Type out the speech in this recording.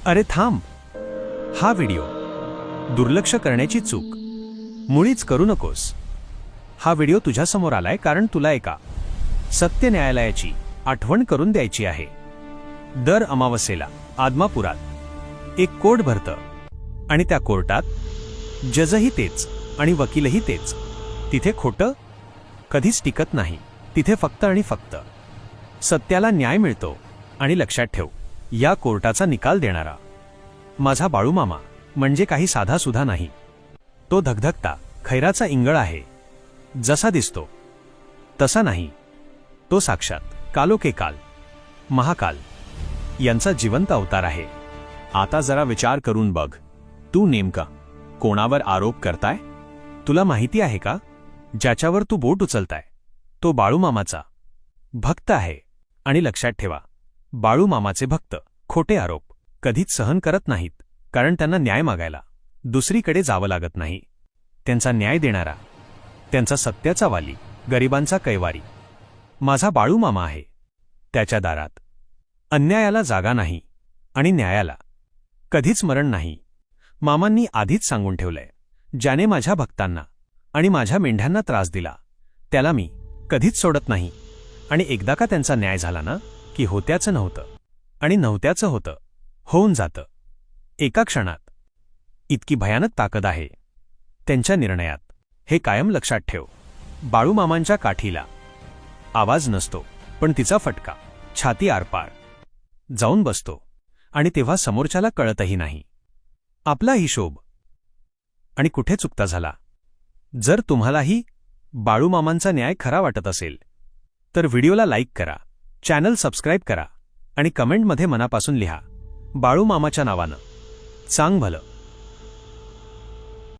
अरे थांब, हा व्हिडिओ दुर्लक्ष करण्याची चूक मुळीच करू नकोस. हा व्हिडिओ तुझ्यासमोर आलाय कारण तुला एका सत्य न्यायालयाची आठवण करून द्यायची आहे. दर अमावस्येला आदमापुरात एक कोर्ट भरतं आणि त्या कोर्टात जजही तेच आणि वकीलही तेच. तिथे खोटं कधीच टिकत नाही. तिथे फक्त आणि फक्त सत्याला न्याय मिळतो. आणि लक्षात ठेव, या कोर्टाचा निकाल देणारा माझा बाळूमामा म्हणजे काही साधासुधा नाही. तो धगधगता खैराचा इंगळ आहे. जसा दिसतो तसा नाही. तो साक्षात कालोके काल, महाकाल यांचा जिवंत अवतार आहे. आता जरा विचार करून बघ, तू नेमका कोणावर आरोप करताय? तुला माहिती आहे का, ज्याच्यावर तू बोट उचलताय तो बाळूमामाचा भक्त आहे. आणि लक्षात ठेवा, बाळूमामाचे भक्त खोटे आरोप कधीच सहन करत नाहीत, कारण त्यांना न्याय मागायला दुसरीकडे जावं लागत नाही. त्यांचा न्याय देणारा, त्यांचा सत्याचा वाली, गरिबांचा कैवारी माझा बाळूमामा आहे. त्याच्या दारात अन्यायाला जागा नाही आणि न्यायाला कधीच मरण नाही. मामांनी आधीच सांगून ठेवलंय, ज्याने माझ्या भक्तांना आणि माझ्या मेंढ्यांना त्रास दिला त्याला मी कधीच सोडत नाही. आणि एकदा का त्यांचा न्याय झाला ना, की होत्याचं नव्हतं आणि नव्हत्याचं होतं होऊन जातं एका क्षणात. इतकी भयानक ताकद आहे त्यांच्या निर्णयात, हे कायम लक्षात ठेव. बाळूमामांच्या काठीला आवाज नसतो, पण तिचा फटका छाती आरपार जाऊन बसतो. आणि तेव्हा समोरच्याला कळतही नाही आपला हिशोब आणि कुठे चुकता झाला. जर तुम्हालाही बाळूमामांचा न्याय खरा वाटत असेल तर व्हिडिओला लाईक करा, चॅनल सबस्क्राईब करा आणि कमेंटमध्ये मनापासून लिहा, बाळूमामाच्या नावानं सांग भलं.